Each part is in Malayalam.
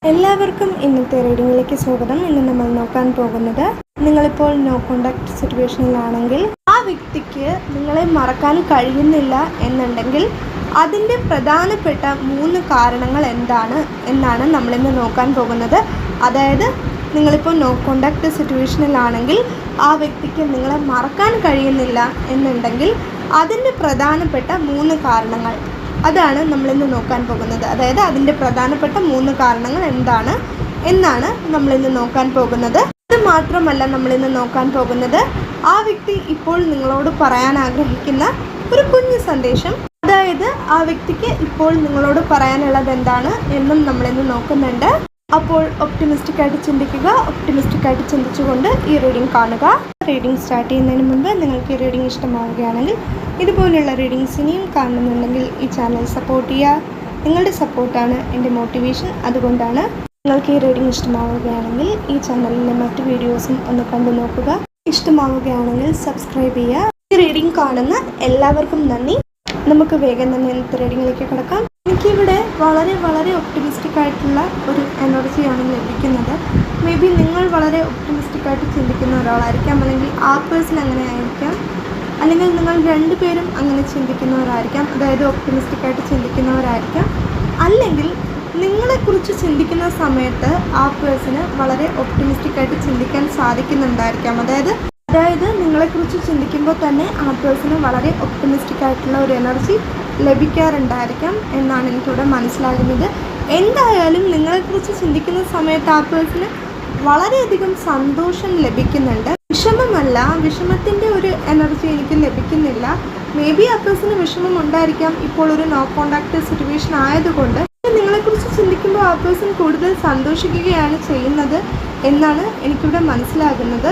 എല്ലാവർക്കും ഇന്നത്തെ റീഡിങ്ങിലേക്ക് സ്വാഗതം. ഇന്ന് നമ്മൾ നോക്കാൻ പോകുന്നത്, നിങ്ങളിപ്പോൾ നോ കോണ്ടാക്ട് സിറ്റുവേഷനിലാണെങ്കിൽ ആ വ്യക്തിക്ക് നിങ്ങളെ മറക്കാൻ കഴിയുന്നില്ല എന്നുണ്ടെങ്കിൽ അതിൻ്റെ പ്രധാനപ്പെട്ട 3 കാരണങ്ങൾ എന്താണ് എന്നാണ് നമ്മളിന്ന് നോക്കാൻ പോകുന്നത്. അതായത് നിങ്ങളിപ്പോൾ നോ കോണ്ടാക്ട് സിറ്റുവേഷനിലാണെങ്കിൽ ആ വ്യക്തിക്ക് നിങ്ങളെ മറക്കാൻ കഴിയുന്നില്ല എന്നുണ്ടെങ്കിൽ അതിൻ്റെ പ്രധാനപ്പെട്ട 3 കാരണങ്ങൾ അതാണ് നമ്മളിന്ന് നോക്കാൻ പോകുന്നത്. അതായത് അതിൻ്റെ പ്രധാനപ്പെട്ട 3 കാരണങ്ങൾ എന്താണ് എന്നാണ് നമ്മളിന്ന് നോക്കാൻ പോകുന്നത്. ഇത് മാത്രമല്ല നമ്മളിന്ന് നോക്കാൻ പോകുന്നത്, ആ വ്യക്തി ഇപ്പോൾ നിങ്ങളോട് പറയാൻ ആഗ്രഹിക്കുന്ന ഒരു കുഞ്ഞു സന്ദേശം, അതായത് ആ വ്യക്തിക്ക് ഇപ്പോൾ നിങ്ങളോട് പറയാനുള്ളത് എന്താണ് എന്നും നമ്മളിന്ന് നോക്കുന്നുണ്ട്. അപ്പോൾ ഒപ്റ്റിമിസ്റ്റിക് ആയിട്ട് ചിന്തിക്കുക. ഒപ്റ്റിമിസ്റ്റിക് ആയിട്ട് ചിന്തിച്ചുകൊണ്ട് ഈ റീഡിംഗ് കാണുക. റീഡിംഗ് സ്റ്റാർട്ട് ചെയ്യുന്നതിന് മുൻപ് നിങ്ങൾക്ക് ഈ റീഡിംഗ് ഇഷ്ടമാവുകയാണെങ്കിൽ, ഇതുപോലുള്ള റീഡിങ്സ് ഇനിയും കാണുന്നുണ്ടെങ്കിൽ ഈ ചാനൽ സപ്പോർട്ട് ചെയ്യുക. നിങ്ങളുടെ സപ്പോർട്ടാണ് എൻ്റെ മോട്ടിവേഷൻ. അതുകൊണ്ടാണ് നിങ്ങൾക്ക് ഈ റീഡിംഗ് ഇഷ്ടമാവുകയാണെങ്കിൽ ഈ ചാനലിലെ മറ്റ് വീഡിയോസും ഒന്ന് കണ്ടു നോക്കുക. ഇഷ്ടമാവുകയാണെങ്കിൽ സബ്സ്ക്രൈബ് ചെയ്യുക. ഈ റീഡിംഗ് കാണുന്ന എല്ലാവർക്കും നന്ദി. നമുക്ക് വേഗം തന്നെ ഇന്നത്തെ റീഡിങ്ങിലേക്ക് കിടക്കാം. എനിക്കിവിടെ വളരെ ഒപ്റ്റിമിസ്റ്റിക് ആയിട്ടുള്ള ഒരു എനർജിയാണ് ലഭിക്കുന്നത്. മേ ബി നിങ്ങൾ വളരെ ഒപ്റ്റിമിസ്റ്റിക് ആയിട്ട് ചിന്തിക്കുന്ന ഒരാളായിരിക്കാം, അല്ലെങ്കിൽ ആ പേഴ്സൺ അങ്ങനെ ആയിരിക്കാം, അല്ലെങ്കിൽ നിങ്ങൾ 2 പേരും അങ്ങനെ ചിന്തിക്കുന്നവരായിരിക്കാം. അതായത് ഒപ്റ്റിമിസ്റ്റിക് ആയിട്ട് ചിന്തിക്കുന്നവരായിരിക്കാം. അല്ലെങ്കിൽ നിങ്ങളെക്കുറിച്ച് ചിന്തിക്കുന്ന സമയത്ത് ആ പേഴ്സണ് വളരെ ഒപ്റ്റിമിസ്റ്റിക് ആയിട്ട് ചിന്തിക്കാൻ സാധിക്കുന്നുണ്ടായിരിക്കാം. അതായത് നിങ്ങളെക്കുറിച്ച് ചിന്തിക്കുമ്പോൾ തന്നെ ആ പേഴ്സണ് വളരെ ഒപ്റ്റിമിസ്റ്റിക് ആയിട്ടുള്ള ഒരു എനർജി ലഭിക്കാറുണ്ടായിരിക്കാം എന്നാണ് എനിക്കിവിടെ മനസ്സിലാകുന്നത്. എന്തായാലും നിങ്ങളെക്കുറിച്ച് ചിന്തിക്കുന്ന സമയത്ത് ആ പേഴ്സണ് വളരെയധികം സന്തോഷം ലഭിക്കുന്നുണ്ട്. വിഷമമല്ല, വിഷമത്തിൻ്റെ ഒരു എനർജി എനിക്ക് ലഭിക്കുന്നില്ല. മേ ബി ആ പേഴ്സണ് വിഷമം ഉണ്ടായിരിക്കാം ഇപ്പോൾ ഒരു നോ കോണ്ടാക്ട് സിറ്റുവേഷൻ ആയതുകൊണ്ട്. നിങ്ങളെക്കുറിച്ച് ചിന്തിക്കുമ്പോൾ ആ പേഴ്സൺ കൂടുതൽ സന്തോഷിക്കുകയാണ് ചെയ്യുന്നത് എന്നാണ് എനിക്കിവിടെ മനസ്സിലാകുന്നത്.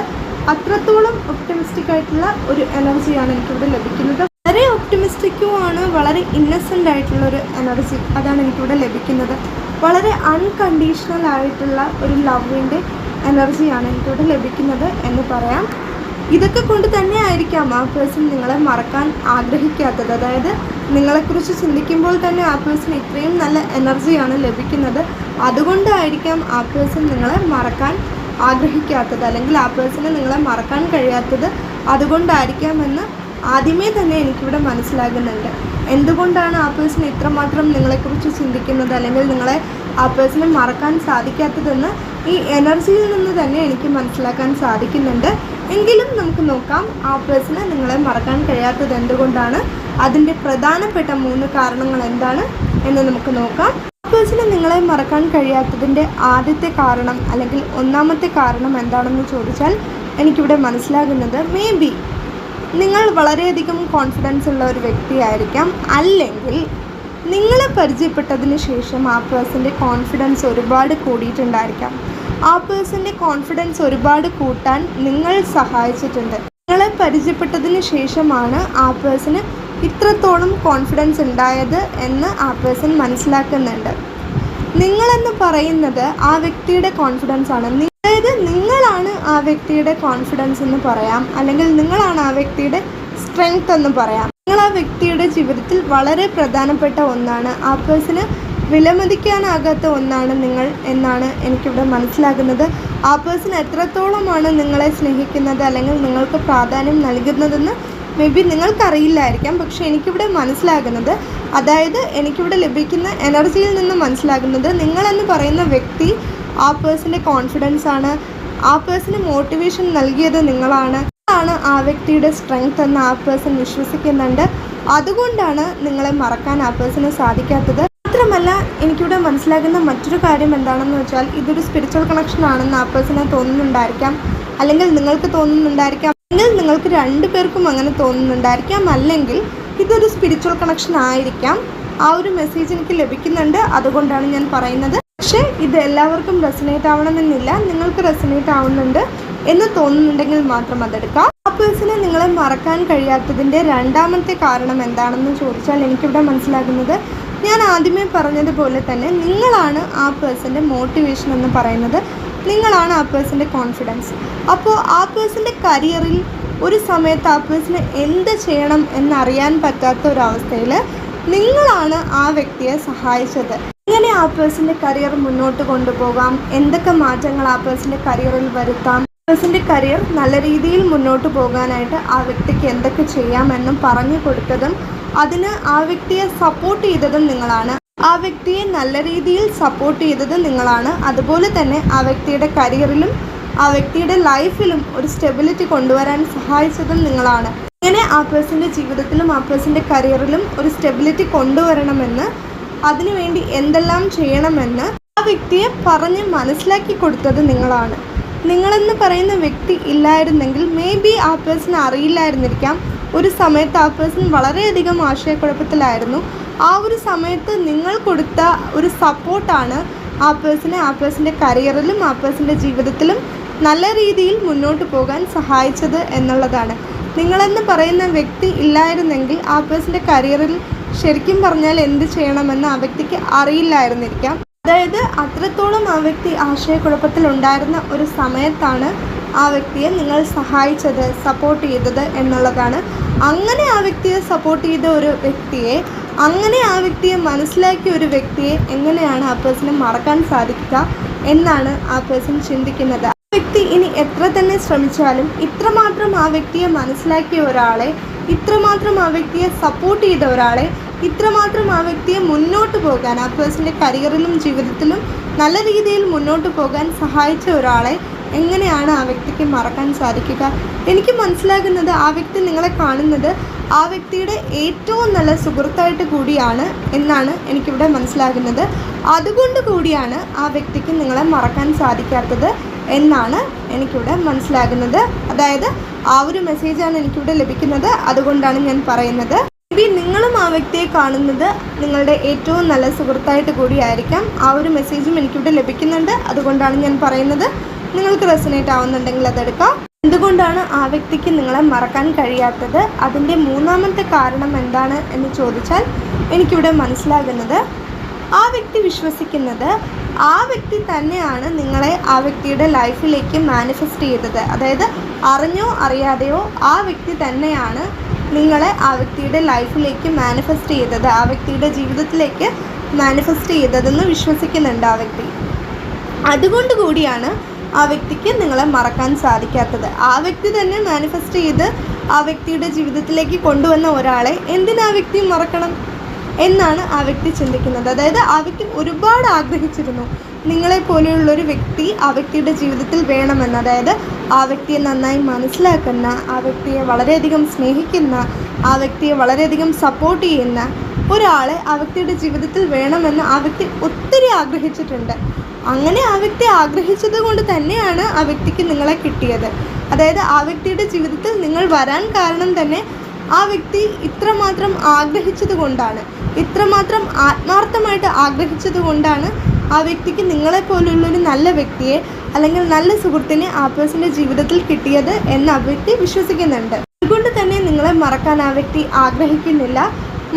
അത്രത്തോളം ഒപ്റ്റിമിസ്റ്റിക് ആയിട്ടുള്ള ഒരു എനർജിയാണ് എനിക്കിവിടെ ലഭിക്കുന്നത്. വളരെ ഒപ്റ്റിമിസ്റ്റിക്കുമാണ്, വളരെ ഇന്നസെൻ്റ് ആയിട്ടുള്ളൊരു എനർജി, അതാണ് എനിക്കിവിടെ ലഭിക്കുന്നത്. വളരെ അൺകണ്ടീഷണൽ ആയിട്ടുള്ള ഒരു ലവിൻ്റെ എനർജിയാണ് എനിക്കിവിടെ ലഭിക്കുന്നത് എന്ന് പറയാം. ഇതൊക്കെ കൊണ്ട് തന്നെ ആയിരിക്കാം ആ പേഴ്സൺ നിങ്ങളെ മറക്കാൻ ആഗ്രഹിക്കാത്തത്. അതായത് നിങ്ങളെക്കുറിച്ച് ചിന്തിക്കുമ്പോൾ തന്നെ ആ പേഴ്സൺ ഇത്രയും നല്ല എനർജിയാണ് ലഭിക്കുന്നത്. അതുകൊണ്ടായിരിക്കാം ആ പേഴ്സൺ നിങ്ങളെ മറക്കാൻ ആഗ്രഹിക്കാത്തത്, അല്ലെങ്കിൽ ആ പേഴ്സണ് നിങ്ങളെ മറക്കാൻ കഴിയാത്തത് അതുകൊണ്ടായിരിക്കാമെന്ന് ആദ്യമേ തന്നെ എനിക്കിവിടെ മനസ്സിലാകുന്നുണ്ട്. എന്തുകൊണ്ടാണ് ആ പേഴ്സൺ ഇത്രമാത്രം നിങ്ങളെക്കുറിച്ച് ചിന്തിക്കുന്നത്, അല്ലെങ്കിൽ നിങ്ങളെ ആ പേഴ്സണെ മറക്കാൻ സാധിക്കാത്തതെന്ന് ഈ എനർജിയിൽ നിന്ന് തന്നെ എനിക്ക് മനസ്സിലാക്കാൻ സാധിക്കുന്നുണ്ട്. എങ്കിലും നമുക്ക് നോക്കാം ആ പേഴ്സണെ നിങ്ങളെ മറക്കാൻ കഴിയാത്തത് എന്തുകൊണ്ടാണ്, അതിൻ്റെ പ്രധാനപ്പെട്ട 3 കാരണങ്ങൾ എന്താണ് എന്ന് നമുക്ക് നോക്കാം. ആ പേഴ്സണെ നിങ്ങളെ മറക്കാൻ കഴിയാത്തതിൻ്റെ ആദ്യത്തെ കാരണം, അല്ലെങ്കിൽ ഒന്നാമത്തെ കാരണം എന്താണെന്ന് ചോദിച്ചാൽ എനിക്കിവിടെ മനസ്സിലാകുന്നത്, മേ ബി നിങ്ങൾ വളരെയധികം കോൺഫിഡൻസ് ഉള്ള ഒരു വ്യക്തിയായിരിക്കാം. അല്ലെങ്കിൽ നിങ്ങളെ പരിചയപ്പെട്ടതിന് ശേഷം ആ പേഴ്സൻ്റെ കോൺഫിഡൻസ് ഒരുപാട് കൂടിയിട്ടുണ്ടായിരിക്കാം. ആ പേഴ്സൻ്റെ കോൺഫിഡൻസ് ഒരുപാട് കൂട്ടാൻ നിങ്ങൾ സഹായിച്ചിട്ടുണ്ട്. നിങ്ങളെ പരിചയപ്പെട്ടതിന് ശേഷമാണ് ആ പേഴ്സന് ഇത്രത്തോളം കോൺഫിഡൻസ് ഉണ്ടായത് എന്ന് ആ പേഴ്സൺ മനസ്സിലാക്കുന്നുണ്ട്. നിങ്ങളെന്ന് പറയുന്നത് ആ വ്യക്തിയുടെ കോൺഫിഡൻസ് ആണ്. അതായത് നിങ്ങളാണ് ആ വ്യക്തിയുടെ കോൺഫിഡൻസ് എന്ന് പറയാം, അല്ലെങ്കിൽ നിങ്ങളാണ് ആ വ്യക്തിയുടെ സ്ട്രെങ്ത് എന്ന് പറയാം. നിങ്ങൾ ആ വ്യക്തിയുടെ ജീവിതത്തിൽ വളരെ പ്രധാനപ്പെട്ട ഒന്നാണ്. ആ പേഴ്സണ് വിലമതിക്കാനാകാത്ത ഒന്നാണ് നിങ്ങൾ എന്നാണ് എനിക്കിവിടെ മനസ്സിലാകുന്നത്. ആ പേഴ്സൺ എത്രത്തോളമാണ് നിങ്ങളെ സ്നേഹിക്കുന്നത്, അല്ലെങ്കിൽ നിങ്ങൾക്ക് പ്രാധാന്യം നൽകുന്നതെന്ന് മേ ബി നിങ്ങൾക്കറിയില്ലായിരിക്കാം. പക്ഷേ എനിക്കിവിടെ മനസ്സിലാകുന്നത്, അതായത് എനിക്കിവിടെ ലഭിക്കുന്ന എനർജിയിൽ നിന്ന് മനസ്സിലാകുന്നത്, നിങ്ങളെന്ന് പറയുന്ന വ്യക്തി ആ പേഴ്സൻ്റെ കോൺഫിഡൻസ് ആണ്. ആ പേഴ്സന് മോട്ടിവേഷൻ നൽകിയത് നിങ്ങളാണ്. ആ വ്യക്തിയുടെ സ്ട്രെങ്ത് എന്ന് ആ പേഴ്സൺ വിശ്വസിക്കുന്നുണ്ട്. അതുകൊണ്ടാണ് നിങ്ങളെ മറക്കാൻ ആ പേഴ്സന് സാധിക്കാത്തത്. മാത്രമല്ല എനിക്കിവിടെ മനസ്സിലാകുന്ന മറ്റൊരു കാര്യം എന്താണെന്ന് വെച്ചാൽ, ഇതൊരു സ്പിരിച്വൽ കണക്ഷൻ ആണെന്ന് ആ പേഴ്സണ് തോന്നുന്നുണ്ടായിരിക്കാം, അല്ലെങ്കിൽ നിങ്ങൾക്ക് തോന്നുന്നുണ്ടായിരിക്കാം, അല്ലെങ്കിൽ നിങ്ങൾക്ക് 2 പേർക്കും അങ്ങനെ തോന്നുന്നുണ്ടായിരിക്കാം. അല്ലെങ്കിൽ ഇതൊരു സ്പിരിച്വൽ കണക്ഷൻ ആയിരിക്കാം. ആ ഒരു മെസ്സേജ് എനിക്ക് ലഭിക്കുന്നുണ്ട്, അതുകൊണ്ടാണ് ഞാൻ പറയുന്നത്. പക്ഷേ ഇത് എല്ലാവർക്കും റെസനേറ്റ് ആവണമെന്നില്ല. നിങ്ങൾക്ക് റെസനേറ്റ് ആവുന്നുണ്ട് എന്ന് തോന്നുന്നുണ്ടെങ്കിൽ മാത്രം അതെടുക്കാം. ആ പേഴ്സണെ നിങ്ങളെ മറക്കാൻ കഴിയാത്തതിൻ്റെ രണ്ടാമത്തെ കാരണം എന്താണെന്ന് ചോദിച്ചാൽ എനിക്കിവിടെ മനസ്സിലാകുന്നത്, ഞാൻ ആദ്യമേ പറഞ്ഞതുപോലെ തന്നെ നിങ്ങളാണ് ആ പേഴ്സൻ്റെ മോട്ടിവേഷൻ എന്ന് പറയുന്നത്. നിങ്ങളാണ് ആ പേഴ്സൻ്റെ കോൺഫിഡൻസ്. അപ്പോൾ ആ പേഴ്സൻ്റെ കരിയറിൽ ഒരു സമയത്ത് ആ പേഴ്സണ് എന്ത് ചെയ്യണം എന്നറിയാൻ പറ്റാത്ത ഒരവസ്ഥയിൽ നിങ്ങളാണ് ആ വ്യക്തിയെ സഹായിച്ചത്. എങ്ങനെ ആ പേഴ്സൻ്റെ കരിയർ മുന്നോട്ട് കൊണ്ടുപോകാം, എന്തൊക്കെ മാറ്റങ്ങൾ ആ പേഴ്സൻ്റെ കരിയറിൽ വരുത്താം, പേഴ്സൻ്റെ കരിയർ നല്ല രീതിയിൽ മുന്നോട്ട് പോകാനായിട്ട് ആ വ്യക്തിക്ക് എന്തൊക്കെ ചെയ്യാമെന്നും പറഞ്ഞു കൊടുത്തതും അതിന് ആ വ്യക്തിയെ സപ്പോർട്ട് ചെയ്തതും നിങ്ങളാണ്. ആ വ്യക്തിയെ നല്ല രീതിയിൽ സപ്പോർട്ട് ചെയ്തത് നിങ്ങളാണ്. അതുപോലെ തന്നെ ആ വ്യക്തിയുടെ കരിയറിലും ആ വ്യക്തിയുടെ ലൈഫിലും ഒരു സ്റ്റെബിലിറ്റി കൊണ്ടുവരാൻ സഹായിച്ചതും നിങ്ങളാണ്. ഇങ്ങനെ ആ പേഴ്സൻ്റെ ജീവിതത്തിലും ആ പേഴ്സൻ്റെ കരിയറിലും ഒരു സ്റ്റെബിലിറ്റി കൊണ്ടുവരണമെന്ന്, അതിനുവേണ്ടി എന്തെല്ലാം ചെയ്യണമെന്ന് ആ വ്യക്തിയെ പറഞ്ഞ് മനസ്സിലാക്കി കൊടുത്തത് നിങ്ങളാണ്. നിങ്ങളെന്ന് പറയുന്ന വ്യക്തി ഇല്ലായിരുന്നെങ്കിൽ മേ ബി ആ പേഴ്സൺ അറിയില്ലായിരുന്നിരിക്കാം. ഒരു സമയത്ത് ആ പേഴ്സൺ വളരെയധികം ആശയക്കുഴപ്പത്തിലായിരുന്നു. ആ ഒരു സമയത്ത് നിങ്ങൾ കൊടുത്ത ഒരു സപ്പോർട്ടാണ് ആ പേഴ്സണെ ആ പേഴ്സൻ്റെ കരിയറിലും ആ പേഴ്സൻ്റെ ജീവിതത്തിലും നല്ല രീതിയിൽ മുന്നോട്ട് പോകാൻ സഹായിച്ചത് എന്നുള്ളതാണ്. നിങ്ങളെന്ന് പറയുന്ന വ്യക്തി ഇല്ലായിരുന്നെങ്കിൽ ആ പേഴ്സൻ്റെ കരിയറിൽ ശരിക്കും പറഞ്ഞാൽ എന്ത് ചെയ്യണമെന്ന് ആ വ്യക്തിക്ക് അറിയില്ലായിരുന്നിരിക്കാം. അതായത് അത്രത്തോളം ആ വ്യക്തി ആശയക്കുഴപ്പത്തിലുണ്ടായിരുന്ന ഒരു സമയത്താണ് ആ വ്യക്തിയെ നിങ്ങൾ സഹായിച്ചത്, സപ്പോർട്ട് ചെയ്തത് എന്നുള്ളതാണ്. അങ്ങനെ ആ വ്യക്തിയെ സപ്പോർട്ട് ചെയ്ത ഒരു വ്യക്തിയെ, അങ്ങനെ ആ വ്യക്തിയെ മനസ്സിലാക്കിയ ഒരു വ്യക്തിയെ എങ്ങനെയാണ് ആ പേഴ്സണെ മറക്കാൻ സാധിക്കുക എന്നാണ് ആ പേഴ്സൺ ചിന്തിക്കുന്നത്. ആ വ്യക്തി ഇനി എത്ര തന്നെ ശ്രമിച്ചാലും ഇത്രമാത്രം ആ വ്യക്തിയെ മനസ്സിലാക്കിയ ഒരാളെ, ഇത്രമാത്രം ആ വ്യക്തിയെ സപ്പോർട്ട് ചെയ്ത ഒരാളെ, ഇത്രമാത്രം ആ വ്യക്തിയെ മുന്നോട്ട് പോകാൻ, ആ പേഴ്സൻ്റെ കരിയറിലും ജീവിതത്തിലും നല്ല രീതിയിൽ മുന്നോട്ട് പോകാൻ സഹായിച്ച ഒരാളെ എങ്ങനെയാണ് ആ വ്യക്തിക്ക് മറക്കാൻ സാധിക്കുക? എനിക്ക് മനസ്സിലാകുന്നത് ആ വ്യക്തി നിങ്ങളെ കാണുന്നത് ആ വ്യക്തിയുടെ ഏറ്റവും നല്ല സുഹൃത്തായിട്ട് കൂടിയാണ് എന്നാണ് എനിക്കിവിടെ മനസ്സിലാകുന്നത്. അതുകൊണ്ട് കൂടിയാണ് ആ വ്യക്തിക്ക് നിങ്ങളെ മറക്കാൻ സാധിക്കാത്തത് എന്നാണ് എനിക്കിവിടെ മനസ്സിലാകുന്നത്. അതായത് ആ ഒരു മെസ്സേജാണ് എനിക്കിവിടെ ലഭിക്കുന്നത്. അതുകൊണ്ടാണ് ഞാൻ പറയുന്നത്. മേ ബി നിങ്ങളും ആ വ്യക്തിയെ കാണുന്നത് നിങ്ങളുടെ ഏറ്റവും നല്ല സുഹൃത്തായിട്ട് കൂടിയായിരിക്കാം. ആ ഒരു മെസ്സേജും എനിക്കിവിടെ ലഭിക്കുന്നുണ്ട്. അതുകൊണ്ടാണ് ഞാൻ പറയുന്നത്. നിങ്ങൾക്ക് റെസൊനേറ്റ് ആവുന്നുണ്ടെങ്കിൽ അതെടുക്കാം. എന്തുകൊണ്ടാണ് ആ വ്യക്തിക്ക് നിങ്ങളെ മറക്കാൻ കഴിയാത്തത്, അതിൻ്റെ മൂന്നാമത്തെ കാരണം എന്താണ് എന്ന് ചോദിച്ചാൽ എനിക്കിവിടെ മനസ്സിലാകുന്നത്, ആ വ്യക്തി വിശ്വസിക്കുന്നത് ആ വ്യക്തി തന്നെയാണ് നിങ്ങളെ ആ വ്യക്തിയുടെ ലൈഫിലേക്ക് മാനിഫെസ്റ്റ് ചെയ്തത്. അതായത് അറിഞ്ഞോ അറിയാതെയോ ആ വ്യക്തി തന്നെയാണ് നിങ്ങളെ ആ വ്യക്തിയുടെ ലൈഫിലേക്ക് മാനിഫെസ്റ്റ് ചെയ്തത്, ആ വ്യക്തിയുടെ ജീവിതത്തിലേക്ക് മാനിഫെസ്റ്റ് ചെയ്തതെന്ന് വിശ്വസിക്കുന്നുണ്ട് ആ വ്യക്തി. അതുകൊണ്ട് കൂടിയാണ് ആ വ്യക്തിക്ക് നിങ്ങളെ മറക്കാൻ സാധിക്കാത്തത്. ആ വ്യക്തി തന്നെ മാനിഫെസ്റ്റ് ചെയ്ത് ആ വ്യക്തിയുടെ ജീവിതത്തിലേക്ക് കൊണ്ടുവന്ന ഒരാളെ എന്തിനാ വ്യക്തി മറക്കണം എന്നാണ് ആ വ്യക്തി ചിന്തിക്കുന്നത്. അതായത് ആ വ്യക്തി ഒരുപാട് ആഗ്രഹിച്ചിരുന്നു നിങ്ങളെപ്പോലെയുള്ളൊരു വ്യക്തി ആ വ്യക്തിയുടെ ജീവിതത്തിൽ വേണമെന്ന്. അതായത് ആ വ്യക്തിയെ നന്നായി മനസ്സിലാക്കുന്ന, ആ വ്യക്തിയെ വളരെയധികം സ്നേഹിക്കുന്ന, ആ വ്യക്തിയെ വളരെയധികം സപ്പോർട്ട് ചെയ്യുന്ന ഒരാളെ ആ വ്യക്തിയുടെ ജീവിതത്തിൽ വേണമെന്ന് ആ വ്യക്തി ഒത്തിരി ആഗ്രഹിച്ചിട്ടുണ്ട്. അങ്ങനെ ആ വ്യക്തി ആഗ്രഹിച്ചത് കൊണ്ട് തന്നെയാണ് ആ വ്യക്തിക്ക് നിങ്ങളെ കിട്ടിയത്. അതായത് ആ വ്യക്തിയുടെ ജീവിതത്തിൽ നിങ്ങൾ വരാൻ കാരണം തന്നെ ആ വ്യക്തി ഇത്രമാത്രം ആഗ്രഹിച്ചത് കൊണ്ടാണ്, ഇത്രമാത്രം ആത്മാർത്ഥമായിട്ട് ആഗ്രഹിച്ചത് കൊണ്ടാണ് ആ വ്യക്തിക്ക് നിങ്ങളെപ്പോലുള്ളൊരു നല്ല വ്യക്തിയെ അല്ലെങ്കിൽ നല്ല സുഹൃത്തിനെ ആ പേഴ്സൻ്റെ ജീവിതത്തിൽ കിട്ടിയത് എന്ന് ആ വ്യക്തി വിശ്വസിക്കുന്നുണ്ട്. അതുകൊണ്ട് തന്നെ നിങ്ങളെ മറക്കാൻ ആ വ്യക്തി ആഗ്രഹിക്കുന്നില്ല.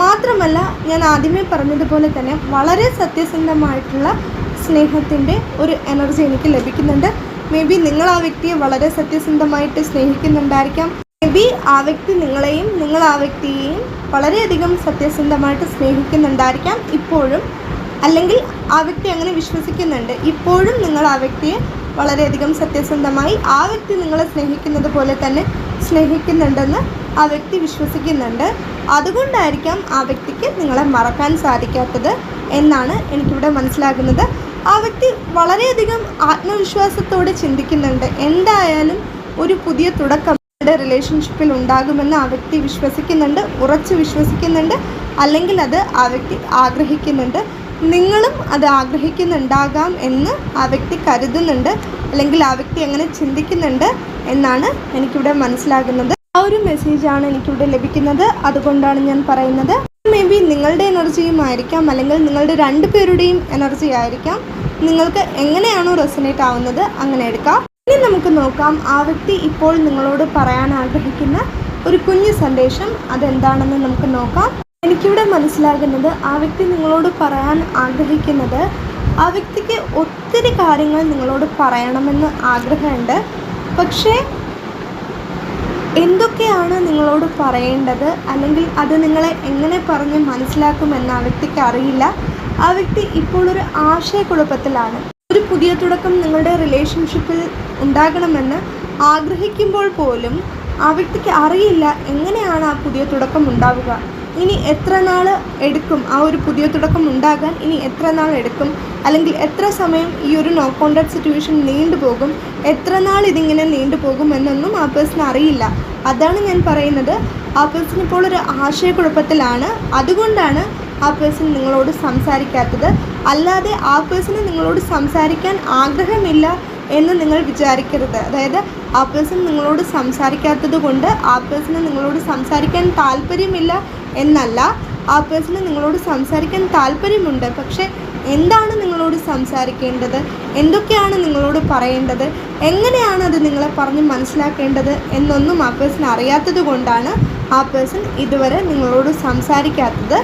മാത്രമല്ല, ഞാൻ ആദ്യമേ പറഞ്ഞതുപോലെ തന്നെ വളരെ സത്യസന്ധമായിട്ടുള്ള സ്നേഹത്തിൻ്റെ ഒരു എനർജി എനിക്ക് ലഭിക്കുന്നുണ്ട്. മേ ബി നിങ്ങൾ ആ വ്യക്തിയെ വളരെ സത്യസന്ധമായിട്ട് സ്നേഹിക്കുന്നുണ്ടായിരിക്കാം. മേ ബി ആ വ്യക്തി നിങ്ങളെയും നിങ്ങൾ ആ വ്യക്തിയെയും വളരെയധികം സത്യസന്ധമായിട്ട് സ്നേഹിക്കുന്നുണ്ടായിരിക്കാം ഇപ്പോഴും. അല്ലെങ്കിൽ ആ വ്യക്തി അങ്ങനെ വിശ്വസിക്കുന്നുണ്ട്. ഇപ്പോഴും നിങ്ങൾ ആ വ്യക്തിയെ വളരെയധികം സത്യസന്ധമായി ആ വ്യക്തി നിങ്ങളെ സ്നേഹിക്കുന്നത് പോലെ തന്നെ സ്നേഹിക്കുന്നുണ്ടെന്ന് ആ വ്യക്തി വിശ്വസിക്കുന്നുണ്ട്. അതുകൊണ്ടായിരിക്കാം ആ വ്യക്തിക്ക് നിങ്ങളെ മറക്കാൻ സാധിക്കാത്തത് എന്നാണ് എനിക്കിവിടെ മനസ്സിലാകുന്നത്. ആ വ്യക്തി വളരെയധികം ആത്മവിശ്വാസത്തോടെ ചിന്തിക്കുന്നുണ്ട്. എന്തായാലും ഒരു പുതിയ തുടക്കം റിലേഷൻഷിപ്പിൽ ഉണ്ടാകുമെന്ന് ആ വ്യക്തി വിശ്വസിക്കുന്നുണ്ട്, ഉറച്ചു വിശ്വസിക്കുന്നുണ്ട്. അല്ലെങ്കിൽ അത് ആ വ്യക്തി ആഗ്രഹിക്കുന്നുണ്ട്. നിങ്ങളും അത് ആഗ്രഹിക്കുന്നുണ്ടാകാം എന്ന് ആ വ്യക്തി കരുതുന്നുണ്ട്. അല്ലെങ്കിൽ ആ വ്യക്തി അങ്ങനെ ചിന്തിക്കുന്നുണ്ട് എന്നാണ് എനിക്കിവിടെ മനസ്സിലാകുന്നത്. ആ ഒരു മെസ്സേജാണ് എനിക്കിവിടെ ലഭിക്കുന്നത്. അതുകൊണ്ടാണ് ഞാൻ പറയുന്നത്. മേ ബി നിങ്ങളുടെ എനർജിയും ആയിരിക്കാം, അല്ലെങ്കിൽ നിങ്ങളുടെ രണ്ടുപേരുടെയും എനർജി ആയിരിക്കാം. നിങ്ങൾക്ക് എങ്ങനെയാണോ റെസൊനേറ്റ് ആവുന്നത് അങ്ങനെ എടുക്കാം. ഇനി നമുക്ക് നോക്കാം ആ വ്യക്തി ഇപ്പോൾ നിങ്ങളോട് പറയാൻ ആഗ്രഹിക്കുന്ന ഒരു കുഞ്ഞു സന്ദേശം അതെന്താണെന്ന് നമുക്ക് നോക്കാം. എനിക്കിവിടെ മനസ്സിലാകുന്നത് ആ വ്യക്തി നിങ്ങളോട് പറയാൻ ആഗ്രഹിക്കുന്നത്, ആ വ്യക്തിക്ക് ഒത്തിരി കാര്യങ്ങൾ നിങ്ങളോട് പറയണമെന്ന് ആഗ്രഹമുണ്ട്. പക്ഷേ എന്തൊക്കെയാണ് നിങ്ങളോട് പറയേണ്ടത്, അല്ലെങ്കിൽ അത് നിങ്ങളെ എങ്ങനെ പറഞ്ഞ് മനസ്സിലാക്കുമെന്ന് ആ വ്യക്തിക്ക് അറിയില്ല. ആ വ്യക്തി ഇപ്പോൾ ഒരു ആശയക്കുഴപ്പത്തിലാണ്. ഒരു പുതിയ തുടക്കം നിങ്ങളുടെ റിലേഷൻഷിപ്പിൽ ഉണ്ടാകണമെന്ന് ആഗ്രഹിക്കുമ്പോൾ പോലും ആ വ്യക്തിക്ക് അറിയില്ല എങ്ങനെയാണ് ആ പുതിയ തുടക്കം ഉണ്ടാവുക. ഇനി എത്ര നാൾ എടുക്കും ആ ഒരു പുതിയ തുടക്കം ഉണ്ടാകാൻ, ഇനി എത്ര നാൾ എടുക്കും, അല്ലെങ്കിൽ എത്ര സമയം ഈ ഒരു നോ കോൺടാക്ട് സിറ്റുവേഷൻ നീണ്ടുപോകും, എത്ര നാൾ ഇതിങ്ങനെ നീണ്ടുപോകും എന്നൊന്നും ആ പേഴ്സൺ അറിയില്ല. അതാണ് ഞാൻ പറയുന്നത്, ആ പേഴ്സൺ ഇപ്പോൾ ഒരു ആശയക്കുഴപ്പത്തിലാണ്. അതുകൊണ്ടാണ് ആ പേഴ്സൺ നിങ്ങളോട് സംസാരിക്കാത്തത്. അല്ലാതെ ആ പേഴ്സണ് നിങ്ങളോട് സംസാരിക്കാൻ ആഗ്രഹമില്ല എന്ന് നിങ്ങൾ വിചാരിക്കരുത്. അതായത് ആ പേഴ്സൺ നിങ്ങളോട് സംസാരിക്കാത്തത് കൊണ്ട് ആ പേഴ്സണ് നിങ്ങളോട് സംസാരിക്കാൻ താല്പര്യമില്ല എന്നല്ല. ആ പേഴ്സണ് നിങ്ങളോട് സംസാരിക്കാൻ താല്പര്യമുണ്ട്. പക്ഷേ എന്താണ് നിങ്ങളോട് സംസാരിക്കേണ്ടത്, എന്തൊക്കെയാണ് നിങ്ങളോട് പറയേണ്ടത്, എങ്ങനെയാണ് അത് നിങ്ങളെ പറഞ്ഞ് മനസ്സിലാക്കേണ്ടത് എന്നൊന്നും ആ പേഴ്സൺ അറിയാത്തത് കൊണ്ടാണ് ആ പേഴ്സൺ ഇതുവരെ നിങ്ങളോട് സംസാരിക്കാത്തത്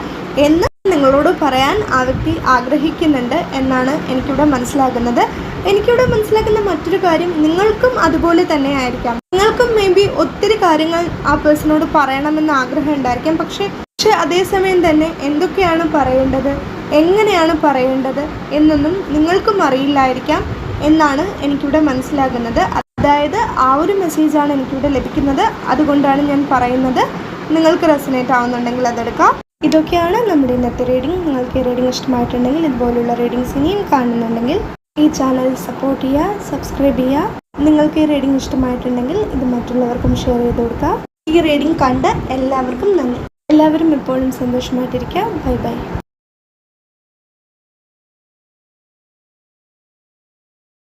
എന്ന് നിങ്ങളോട് പറയാൻ ആ വ്യക്തി ആഗ്രഹിക്കുന്നുണ്ട് എന്നാണ് എനിക്കിവിടെ മനസ്സിലാകുന്നത്. എനിക്കിവിടെ മനസ്സിലാക്കുന്ന മറ്റൊരു കാര്യം, നിങ്ങൾക്കും അതുപോലെ തന്നെ ആയിരിക്കാം. നിങ്ങൾക്കും മേ ബി ഒത്തിരി കാര്യങ്ങൾ ആ പേഴ്സണോട് പറയണമെന്ന് ആഗ്രഹം ഉണ്ടായിരിക്കാം. പക്ഷേ അതേസമയം തന്നെ എന്തൊക്കെയാണ് പറയേണ്ടത്, എങ്ങനെയാണ് പറയേണ്ടത് എന്നൊന്നും നിങ്ങൾക്കും അറിയില്ലായിരിക്കാം എന്നാണ് എനിക്കിവിടെ മനസ്സിലാകുന്നത്. അതായത് ആ ഒരു മെസ്സേജാണ് എനിക്കിവിടെ ലഭിക്കുന്നത്. അതുകൊണ്ടാണ് ഞാൻ പറയുന്നത്. നിങ്ങൾക്ക് റെസനേറ്റ് ആവുന്നുണ്ടെങ്കിൽ അതെടുക്കാം. ഇതൊക്കെയാണ് നമ്മുടെ ഇന്നത്തെ റീഡിംഗ്. നിങ്ങൾക്ക് ഈ റീഡിംഗ് ഇഷ്ടമായിട്ടുണ്ടെങ്കിൽ, ഇതുപോലുള്ള റീഡിങ്സ് ഇനിയും കാണുന്നുണ്ടെങ്കിൽ ഈ ചാനൽ സപ്പോർട്ട് ചെയ്യുക, സബ്സ്ക്രൈബ് ചെയ്യുക. നിങ്ങൾക്ക് ഈ റീഡിംഗ് ഇഷ്ടമായിട്ടുണ്ടെങ്കിൽ ഇത് മറ്റുള്ളവർക്കും ഷെയർ ചെയ്ത് കൊടുക്കുക. ഈ റീഡിംഗ് കണ്ട എല്ലാവർക്കും നന്ദി. എല്ലാവരും എപ്പോഴും സന്തോഷമായിട്ടിരിക്കുക. Bye bye.